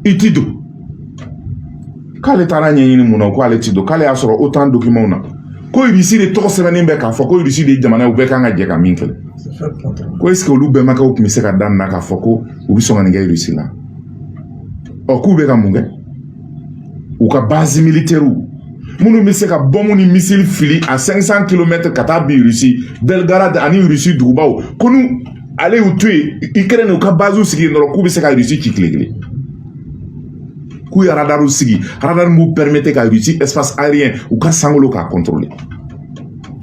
itido k'ale taara ɲɛɲini mun na ko ale ti don k'ale y'a sɔrɔ autant documents na ko Russie de tɔgɔ sɛbɛnnen bɛ k'a fɔ ko Russie de jamana u bɛɛ kan ka jɛ ka min kɛlɛ ko est-ce que olu bɛnbakɛw tun bɛ se ka da nin na k'a fɔ ko u bɛ sɔn ka nin kɛ Russie la ɔ k'u bɛ ka mun kɛ u ka base militaire minnu bɛ se ka bombe ni missile fili à 500 km ka taa bi Russie Belgrade ani Russie dugubaw ko nu ale y'u to yen Ukraine u ka base sigi dɔrɔn k'u bɛ se ka Russie ci tile kelen k'u ye radar sigi radar m'u permettre ka Russie espace aérien u ka sangolo k'a contrôler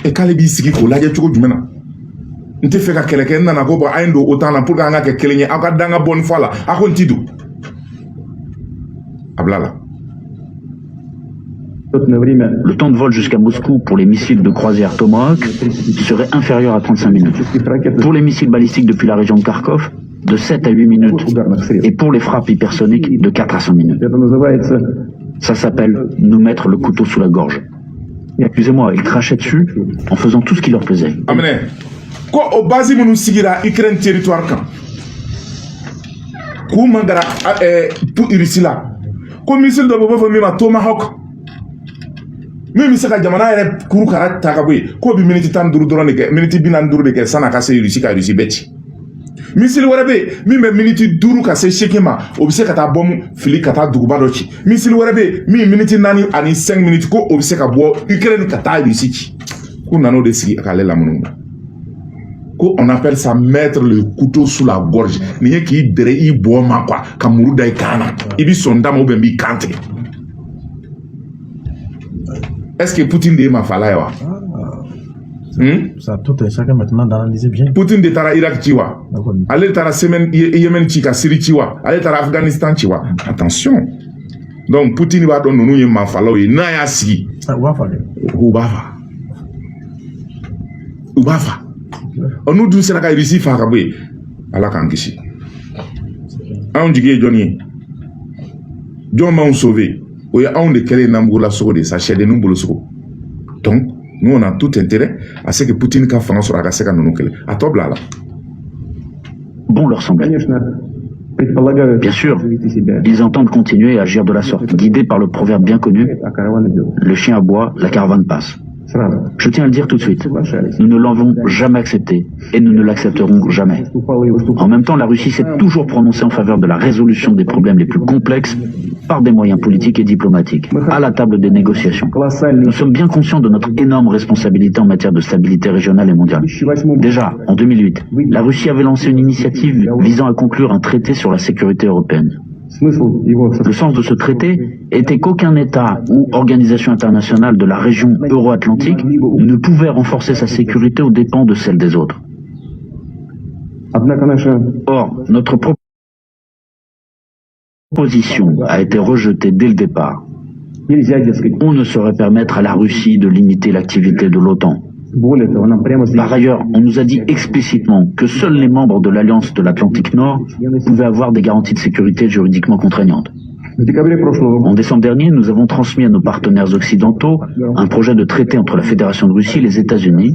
et k'ale b'i sigi k'o lajɛ cogo jumɛn na n tɛ fɛ ka kɛlɛ kɛ n nana ko bon a ye n don autant na pour que an ka kɛ kelen ye aw ka dan ka bɔ ni fɔ a la a ko n ti don a bila la. Le temps de vol jusqu'à Moscou pour les missiles de croisière Tomahawk serait inférieur à 35 minutes. Pour les missiles balistiques depuis la région de Kharkov, de 7 à 8 minutes. Et pour les frappes hypersoniques, de 4 à 5 minutes. Ça s'appelle nous mettre le couteau sous la gorge. Excusez-moi, ils crachaient dessus en faisant tout ce qui leur plaisait. Amene, quoi au basi monu sigira Ukraine territoire kan. Ku mangara pour irisila. Ko missile de bobo mi ma Tomahawk. Même si ka jamana yɛrɛ kuru kara ta ka bɔ yen k'o bi miniti 15 dɔrɔn de kɛ miniti 45 de kɛ san'a ka se Russie ka Russie bɛɛ ci missile wɛrɛ bɛ yen min bɛ miniti 5 ka se 8 ma o bɛ se ka taa bɔmu fili ka taa duguba dɔ ci missile wɛrɛ bɛ yen min miniti 4 ani 5 minutes ko o bɛ se ka bɔ Ukraine ka taa Russie ci k'u nan'o de sigi k'ale lamunum ko on appelle ça mettre le couteau sous la gorge nin ye k'i dɛrɛ i bɔ ma quoi ka muru da i kan na i bi sɔn dama ou bien b'i kan tigɛ. Est-ce que Poutine de ma fala wa? Ça tout est chacun maintenant d'analyser bien. Poutine de tara Irak chiwa. Allez tara Yemen chika Syrie chiwa. Allez tara Afghanistan chiwa. Attention. Donc Poutine va donner nous ma fala et na ya si. Ubafa. On nous dit c'est la Russie fa ka boy. Ala kan kishi. On jige Johnny. John m'a sauvé. Oui, on de quel namboula sogo de sa chaîne de nous sogo. Donc, nous on a tout intérêt à ce que Poutine ka fanga sur la seka nous kele. À toi là. Bon leur semblait. Bien sûr, ils entendent continuer à agir de la sorte, guidés par le proverbe bien connu, le chien aboie, la caravane passe. Je tiens à le dire tout de suite, nous ne l'avons jamais accepté et nous ne l'accepterons jamais. En même temps, la Russie s'est toujours prononcée en faveur de la résolution des problèmes les plus complexes par des moyens politiques et diplomatiques, à la table des négociations. Nous sommes bien conscients de notre énorme responsabilité en matière de stabilité régionale et mondiale. Déjà, en 2008, la Russie avait lancé une initiative visant à conclure un traité sur la sécurité européenne. Le sens de ce traité était qu'aucun État ou organisation internationale de la région euro-atlantique ne pouvait renforcer sa sécurité aux dépens de celle des autres. Or, notre proposition a été rejetée dès le départ. On ne saurait permettre à la Russie de limiter l'activité de l'OTAN. Par ailleurs, on nous a dit explicitement que seuls les membres de l'Alliance de l'Atlantique Nord pouvaient avoir des garanties de sécurité juridiquement contraignantes. En décembre dernier, nous avons transmis à nos partenaires occidentaux un projet de traité entre la Fédération de Russie et les États-Unis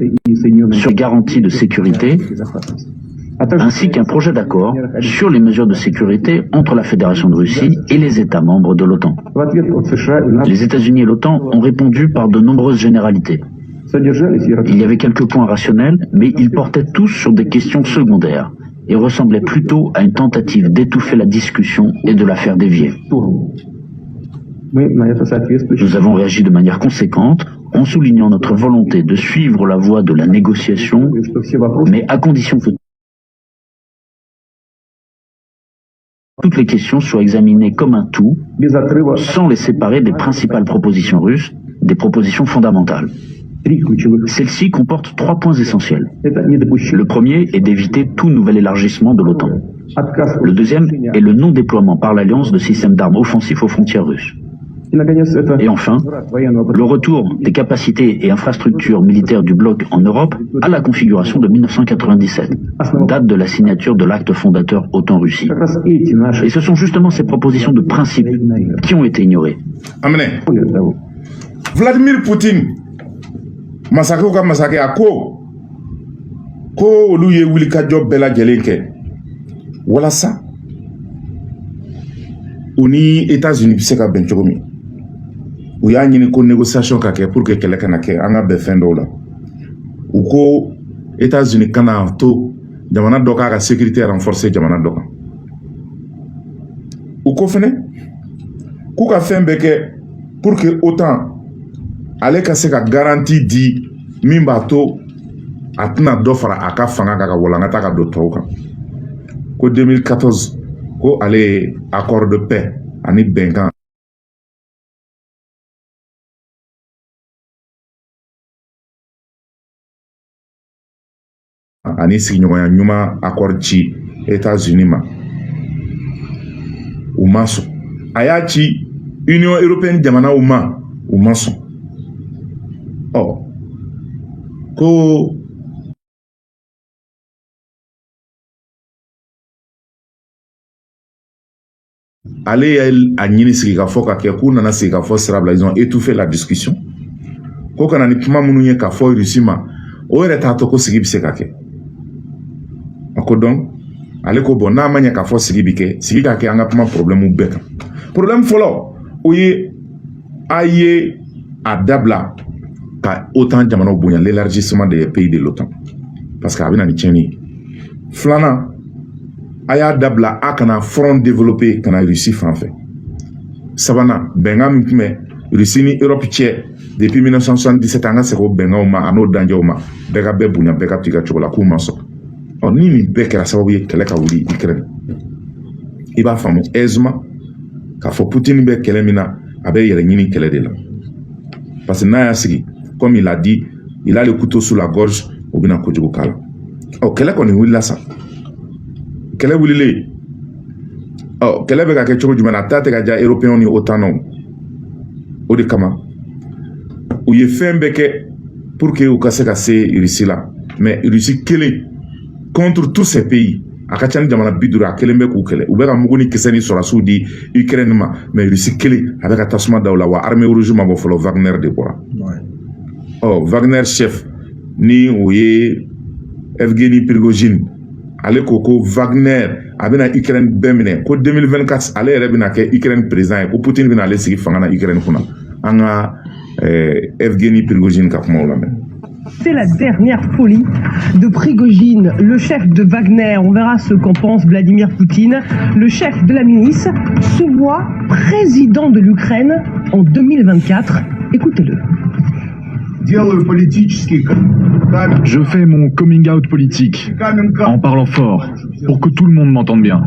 sur garanties de sécurité, ainsi qu'un projet d'accord sur les mesures de sécurité entre la Fédération de Russie et les États membres de l'OTAN. Les États-Unis et l'OTAN ont répondu par de nombreuses généralités. Il y avait quelques points rationnels, mais ils portaient tous sur des questions secondaires et ressemblaient plutôt à une tentative d'étouffer la discussion et de la faire dévier. Nous avons réagi de manière conséquente en soulignant notre volonté de suivre la voie de la négociation, mais à condition que toutes les questions soient examinées comme un tout, sans les séparer des principales propositions russes, des propositions fondamentales. Celle-ci comporte 3 points essentiels. Le premier est d'éviter tout nouvel élargissement de l'OTAN. Le deuxième est le non-déploiement par l'Alliance de systèmes d'armes offensifs aux frontières russes. Et enfin, le retour des capacités et infrastructures militaires du bloc en Europe à la configuration de 1997, date de la signature de l'acte fondateur OTAN-Russie. Et ce sont justement ces propositions de principe qui ont été ignorées. Amen. Vladimir Poutine, masake ou ka masake a ko olu ye wuli ka job bɛɛ lajɛlen kɛ walasa u ni États-Unis bɛ se ka bɛn cogo min u y'a ɲini ko négociation ka kɛ pour que kɛlɛ kana kɛ an ka bɛn fɛn dɔw la u ko États-Unis kana to jamana dɔ k'a ka sécurité renforcer jamana dɔ kan u ko fɛnɛ k'u ka fɛn bɛɛ kɛ pour que OTAN ale ka se ka garantie di min b'a to a tɛna dɔ fara a ka fanga kan ka walankata ka don tɔw kan ko 2014 ko ale ye accord de paix ani bɛnkan ani sigiɲɔgɔnya ɲuman accord ci États-Unis ma u ma sɔn a y'a ci Union européenne jamanaw ma u ma sɔn ko ale ye a ɲini sigi ka fɔ ka kɛ k'u nana sigi ka fɔ sira bila ils ont étouffé la discussion ko kana ni kuma minnu ye ka fɔ Russie ma o yɛrɛ t'a to ko sigi bɛ se ka kɛ ko donc ale ko bon n'a ma ɲɛ k'a fɔ sigi bɛ kɛ sigi ka kɛ an ka kuma problème bɛɛ kan problème fɔlɔ o ye a ye a dabila ka OTAN jamanaw bonya l'élargissement des pays de l'OTAN parce que a bɛ na ni tiɲɛni ye filanan a y'a dabila a kana front développé kana Russie fan fɛ sabanan bɛnkan min tun bɛ Russie ni Europe cɛ depuis 1977 an ka segin o bɛnkanw ma a n'o danjɛw ma bɛɛ ka bɛɛ bonya bɛɛ ka to i ka cogo la k'u ma sɔn ni nin bɛɛ kɛra sababu ye kɛlɛ ka wuli Ukraine i b'a faamu aisément k'a fɔ Poutine bɛ kɛlɛ min na a bɛ yɛrɛ ɲini kɛlɛ de la parce que n'a y'a sigi comme il a dit il a le couteau sous la gorge o bɛna kojugu k'a la kɛlɛ kɔni wulila sa kɛlɛ wulilen kɛlɛ bɛ ka kɛ cogo jumɛn na a ta tɛ ka diya européens ni OTAN na o de kama u ye fɛn bɛɛ kɛ pour que u ka se ka se Russie la mais Russie kelen contre tous ces pays a ka ca ni jamana 50 a kelen bɛ k'u kɛlɛ u bɛ ka mugu ni kisɛ ni sɔrasiw di Ukraine ma mais Russie kelen a bɛ ka tasuma da u la wa armée rouge ma bɔ fɔlɔ Wagner de bɔra Wagner chef ni o ye Evgeny Prigozhin ale ko Wagner a bɛna Ukraine bɛɛ minɛ ko 2024 ale yɛrɛ bɛna kɛ Ukraine président ye ko Poutine bɛna ale sigi fanga na Ukraine kunna an ka Evgeny Prigozhin ka kumaw lamɛn. C'est la dernière folie de Prigojine, le chef de Wagner. On verra ce qu'en pense Vladimir Poutine. Le chef de la milice se voit président de l'Ukraine en 2024. Écoutez-le. Je fais mon coming out politique en parlant fort pour que tout le monde m'entende bien.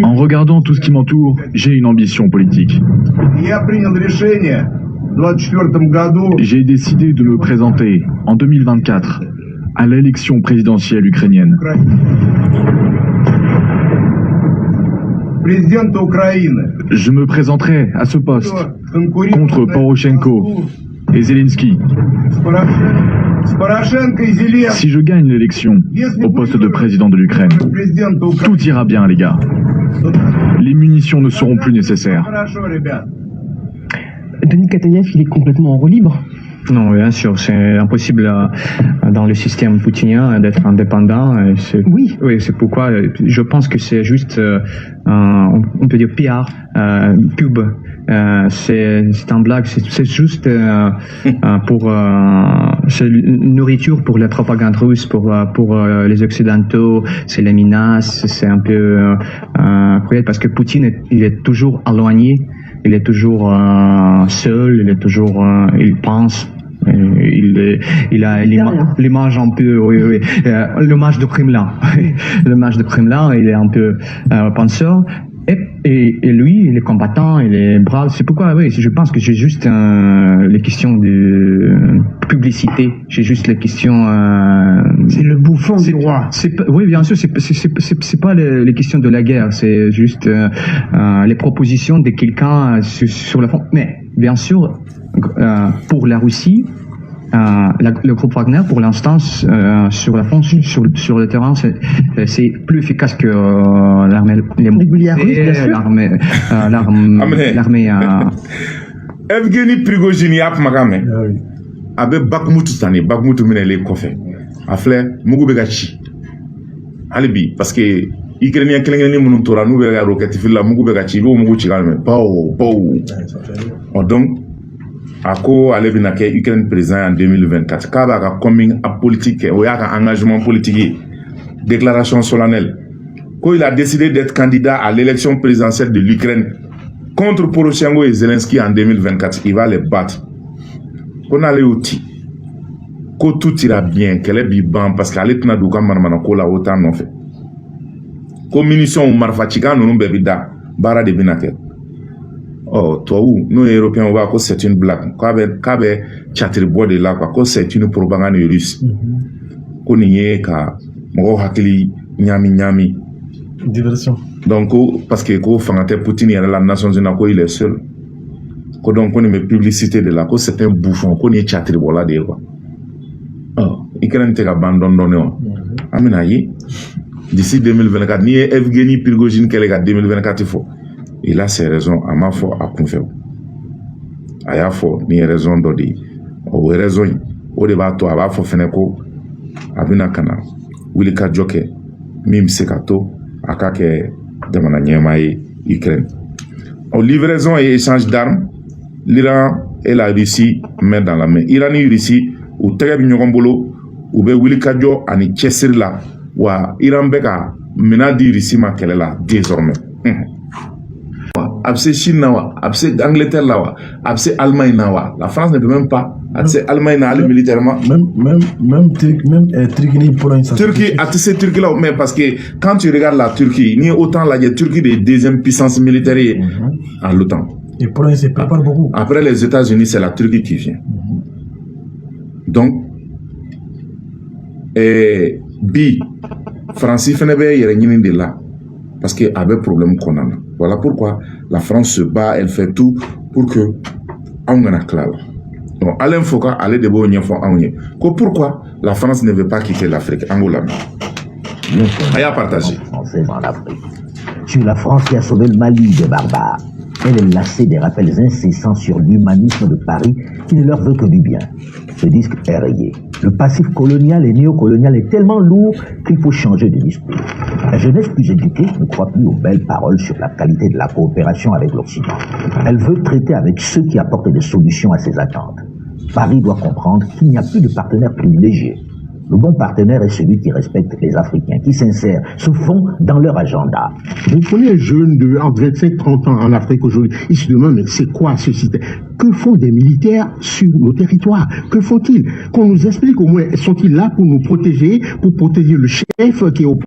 En regardant tout ce qui m'entoure, j'ai une ambition politique. J'ai décidé de me présenter en 2024 à l'élection présidentielle ukrainienne. Je me présenterai à ce poste contre Poroshenko et Zelensky. Si je gagne l'élection au poste de président de l'Ukraine, tout ira bien, les gars. Les munitions ne seront plus nécessaires. Denis Katayev, il est complètement en roue libre. Non, bien sûr, c'est impossible dans le système poutinien d'être indépendant. Oui, c'est pourquoi je pense que c'est juste, on peut dire PR, pub. C'est un blague, c'est juste pour c'est une nourriture pour la propagande russe, pour les occidentaux, c'est les menaces, c'est un peu cruel parce que Poutine il est toujours éloigné. Il est toujours seul, il est toujours, il pense, il a l'image un peu, l'image de Kremlin, l'image de Kremlin, il est un peu penseur. Et lui, il est combattant, il est brave. C'est pourquoi, je pense que j'ai juste les questions de publicité. J'ai juste les questions. C'est le bouffon du roi. Oui, bien sûr, c'est pas les questions de la guerre. C'est juste les propositions de quelqu'un sur le fond. Mais bien sûr, pour la Russie. Le groupe Wagner, pour l'instant, sur le terrain, c'est plus efficace que l'armée régulière russe, bien sûr. L'armée. Evgeny Prigozhin y'a kumakan mɛn a bɛ Bakhmut tan de Bakhmut minɛlen kɔfɛ a filɛ mugu bɛ ka ci hali bi parce que Ukrainien kelen minnu tora n'u bɛ ka roquette fili la mugu bɛ ka ci i b'o mugu ci ka mɛn bawo. Donc a ko ale bɛna kɛ Ukraine président en 2024 k'a b'a ka coming politique kɛ o y'a ka engagement politique ye déclaration solennelle ko il a décidé d'être candidat à l'élection présidentielle de l'Ukraine contre Poroshenko et Zelensky en 2024. Il va les battre. Ko n'ale y'o ci ko tout ira bien kɛlɛ b'i ban parce que ale tɛna don u ka manamana ko la OTAN nɔfɛ. Ko munition marifa cikan ninnu bɛɛ bi da baara de bɛna kɛ. Tubabu n'o ye européen b'a ko c'est une blague k'a bɛ catiri bɔ de la quoi ko c'est une propagande russe ko nin ye ka mɔgɔw hakili ɲami diversion. donc ko parce que ko fanga tɛ Poutine yɛrɛ la Nations Unies ko il est seul ko donc ko nin bɛ publicité de la ko c'est un bouffon ko nin ye catiri bɔla de ye quoi Ukraine tɛ ka ban dɔɔni dɔɔni wa an bɛna ye d'ici 2024 n'i ye Evgeny Prigogine kɛlɛ ka 2024 fɔ il a ses raisons a m'a fɔ a kunfɛ a y'a fɔ ni raison dɔ de ye o raison in o de b'a to a b'a fɔ fɛnɛ ko a bɛna ka na wuli ka jɔ kɛ min bɛ se ka to a ka kɛ jamana ɲɛmaa ye Ukraine. Livraison et échange d'armes, l'Iran et la Russie main dans la main. Iran ni Russie u tɛgɛ bɛ ɲɔgɔn bolo u bɛ wuli ka jɔ ani cɛsiri la wa Iran bɛ ka minɛn di Russie ma kɛlɛ la désormais. A bɛ se Chine na wa a bɛ se Angleterre la wa a bɛ se Allemagne na wa la France ne peut même pas a bɛ se Allemagne na hali militairement. Même Turquie ni Pologne. Turquie a tɛ se Turquie la mais parce que quand tu regardes la Turquie ni autant lajɛ Turquie de deuxième puissance militaire ye en l'OTAN. Et Pologne se prépare beaucoup. Après les États-Unis c'est la Turquie qui vient. Donc bi France fɛnɛ bɛ yɛrɛ ɲini de la parce que a bɛ problème kɔnɔna na. Voilà pourquoi la France se bat, elle fait tout pour que on en a clair. Donc Alain Foucault allait de beau ɲɛfɔ anw ye ko pourquoi la France ne veut pas quitter l'Afrique. Angola. A y'a partagé. Française en Afrique. Sur la France qui a sauvé le Mali des barbares. Elle est lassée des rappels incessants sur l'humanisme de Paris qui ne leur veut que du bien. Ce disque est rayé. Le passif colonial et néocolonial est tellement lourd qu'il faut changer de discours. La jeunesse plus éduquée ne croit plus aux belles paroles sur la qualité de la coopération avec l'Occident. Elle veut traiter avec ceux qui apportent des solutions à ses attentes. Paris doit comprendre qu'il n'y a plus de partenaire privilégié. Le bon partenaire est celui qui respecte les Africains, qui s'insère, se fond dans leur agenda. Vous prenez un jeune de entre 25 et 30 ans en Afrique aujourd'hui, il se demande mais c'est quoi ce système? Que font des militaires sur nos territoires? Que font-ils? Qu'on nous explique au moins, sont-ils là pour nous protéger, pour protéger le chef qui est au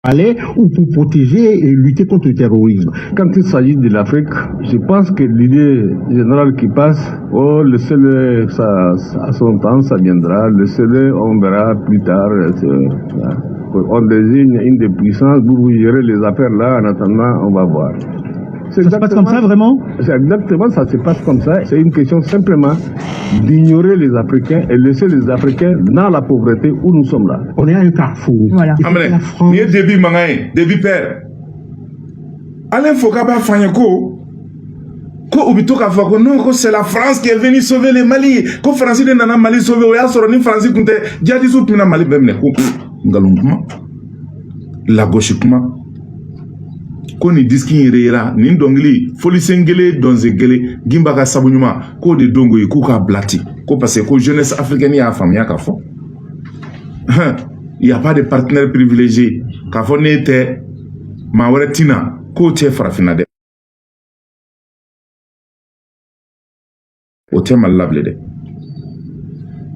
palais ou pour protéger et lutter contre le terrorisme. Quand il s'agit de l'Afrique, je pense que l'idée générale qui passe, laissez-le à son temps, ça viendra, laissez-le, on verra plus tard. On désigne une des puissances, vous gérez les affaires là, en attendant, on va voir. Ça se passe comme ça, vraiment? C'est exactement, ça se passe comme ça. C'est une question simplement d'ignorer les Africains et laisser les Africains dans la pauvreté où nous sommes là. On est à un carrefour. Voilà. Ni ye début mankan ye début père Alain Foucault b'a fɔ an ye ko u bɛ to k'a fɔ ko non ko c'est la France qui est venue sauver les Mali ko France de nana Mali sauver o y'a sɔrɔ ni France tun tɛ djihadistes tun bɛna Mali bɛɛ minɛ ko nkalon kuma lagosi kuma ko nin disque in yɛrɛ yera nin dɔnkili folisen gele donze gele gimba ka sabu ɲuman k'o de dongo ye k'u k'a bila ten ko parce que ko jeunesse africaine y'a faamuya k'a fɔ il n'y a pas de partenaire privilégié k'a fɔ ne tɛ maa wɛrɛ tina k'o tɛ farafinna dɛ o tɛ Mali la bilen dɛ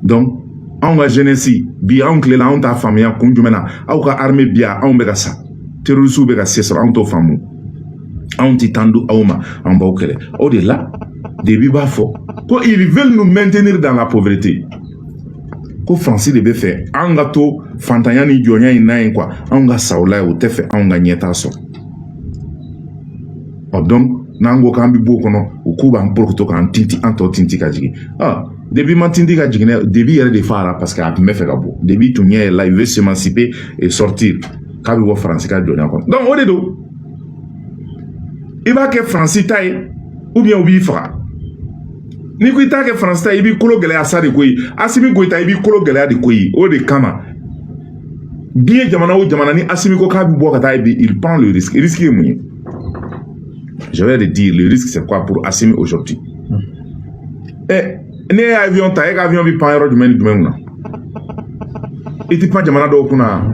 donc anw ka jeunesse bi anw tilela anw t'a faamuya kun jumɛn na aw ka armée bi yan anw bɛ ka sa terroristes bɛ ka se sɔrɔ anw t'o faamu anw ti tan di aw ma an b'aw kɛlɛ o de la Déby b'a fɔ ko ils veulent nous maintenir dans la pauvreté ko France de bɛ fɛ an ka to fantanya ni jɔnya in na yen quoi anw ka sa o la o tɛ fɛ anw ka ɲɛtaa sɔrɔ donc n'an ko k'an bɛ bɔ o kɔnɔ u k'u b'an porokoto k'an tinti an tɔ tinti ka jigin Déby ma tinti ka jigin dɛ Déby yɛrɛ de fara parce que a tun bɛ fɛ ka bɔ Déby tun ɲɛ yɛlɛ la il veut s'émanciper et sortir k'a bɛ bɔ France ka jɔnya kɔnɔ donc o de don i b'a kɛ France ta ye ou bien ou b'i faga ni ko i t'a kɛ France ta i b'i kolo gɛlɛya sa de koyi Assimi Goïta i b'i kolo gɛlɛya de koyi o de kama diɲɛ jamana o jamana ni Assimi ko k'a bɛ bɔ ka taa il prend le risque ye mun ye je vais le dire le risque c'est quoi pour Assimi aujourd'hui ne ye avion ta e ka avion bɛ pan yɔrɔ jumɛn ni jumɛn na i tɛ pan jamana dɔw kunna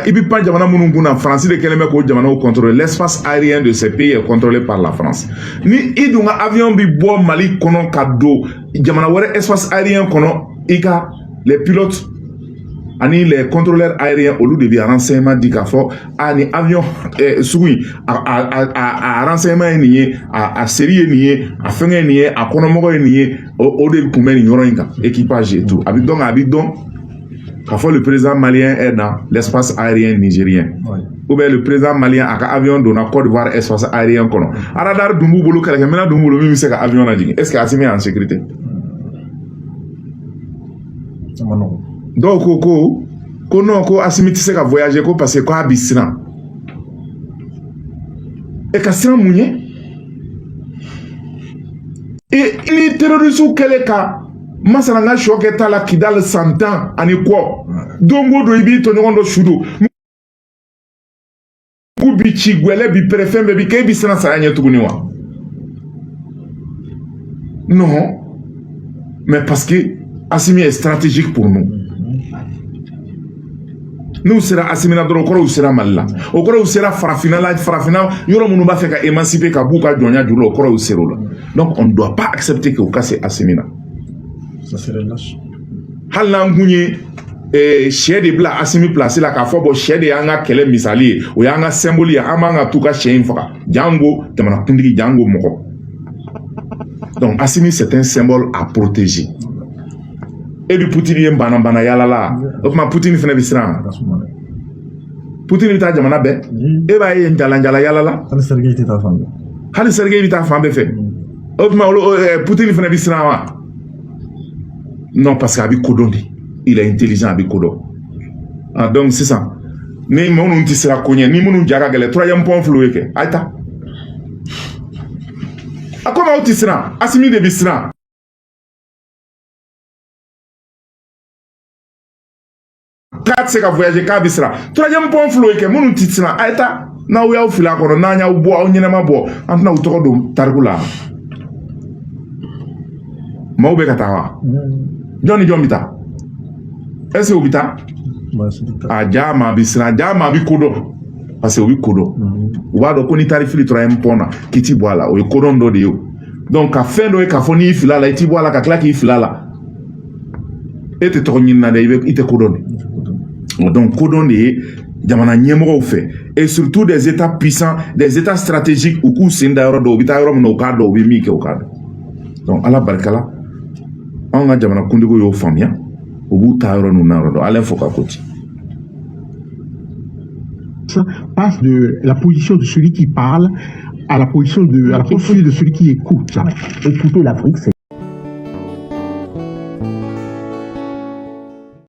i bɛ pan jamana minnu kunna France de kɛlen bɛ k'o jamanaw contrôler l'espace aérien de ces pays est contrôlé par la France ni i dun ka avion bɛ bɔ Mali kɔnɔ ka don jamana wɛrɛ espace aérien kɔnɔ i ka les pilotes ani les contrôleurs aériens olu de bɛ renseignement di k'a fɔ ni avion sugu in a renseignement ye nin ye a seri ye nin ye a fɛngɛ ye nin ye a kɔnɔmɔgɔ ye nin ye o de kun bɛ nin yɔrɔ in kan équipage et tout a bɛ dɔn k'a fɔ le président malien est dans l'espace aérien nigérien ou bien le président malien a ka avion donna Côte d'Ivoire espace aérien kɔnɔ radar dun b'u bolo kɛlɛkɛminɛn dun b'u bolo min bɛ se ka avion lajigin est-ce que Assimi est en sécurité dɔw ko non ko Assimi tɛ se ka voyager ko parce que ko a bɛ siran ka siran mun ye ni terroristes kɛlen ka masala n ka sɔ kɛ ta la Kidal 100 ans ani kɔ don o don i b'i tɔɲɔgɔn dɔ su don mugu bi ci gwɛlɛ bi pɛrɛ fɛn bɛɛ bi kɛ e bi siran saya ɲɛ tuguni wa non mais parce que Assimi est stratégique pour nous n'u sera Assimi na dɔrɔn o kɔrɔ u sera Mali la o kɔrɔ u sera farafinna yɔrɔ minnu b'a fɛ ka émanciper ka b'u ka jɔnya juru la o kɔrɔ u sera o la donc on ne doit pas accepter que o ka se Assimi na hali n'an kun ye sɛ de bila Assimi place la k'a fɔ bɔn sɛ de y'an ka kɛlɛ misali ye o y'an ka symbole ye an b'an ka t'u ka sɛ in faga jango jamanakuntigi jango mɔgɔ donc Assimi c'est un symbole à protéger et du Poutine ye bana yala la o tuma Poutine fana bɛ siran Poutine bɛ taa jamana bɛɛ e b'a ye njala yala la hali Sergei bɛ taa fan bɛɛ fɛ o tuma Poutine fana bɛ siran wa non parce que a bɛ kodɔn de il est intelligent a bɛ kodɔn donc sisan ni minnu tɛ sira ko ɲɛ ni minnu ja ka gɛlɛn troisième point filɛ o ye kɛ a ye taa a ko aw tɛ siran Assimi de bɛ siran k'a tɛ se ka voyager k'a bɛ siran troisième point filɛ o ye kɛ minnu tɛ siran a ye taa n'aw y'aw fili a kɔnɔ n'an y'aw bɔ aw ɲɛnama bɔ an tɛna aw tɔgɔ don tariku la maaw bɛ ka taa wa jɔn ni jɔn bɛ taa est-ce que u bɛ taa a ja maa bɛ siran ja maa bɛ kodɔn parce que u bɛ kodɔn u b'a dɔn ko n'i taara fili troisième point na k'i ti bɔ a la o ye kodɔn dɔ de ye o donc ka fɛn dɔ ye k'a fɔ n'i fili a la i ti bɔ a la ka tila k'i fili a la e tɛ tɔgɔ ɲini na dɛ i tɛ kodɔn de donc kodɔn de ye jamana ɲɛmɔgɔw fɛ et surtout des états puissants des états stratégiques u k'u sen da yɔrɔ dɔ u bɛ taa yɔrɔ min na u k'a dɔn u bɛ min kɛ u k'a dɔn donc ala barika la an ka jamana kuntigiw y'o faamuya u b'u taa yɔrɔ ninnu na yɔrɔ dɔn Alain Foka ko ten. Ça passe de la position de celui qui parle à la position de celui qui écoute. Écouter l'Afrique, c'est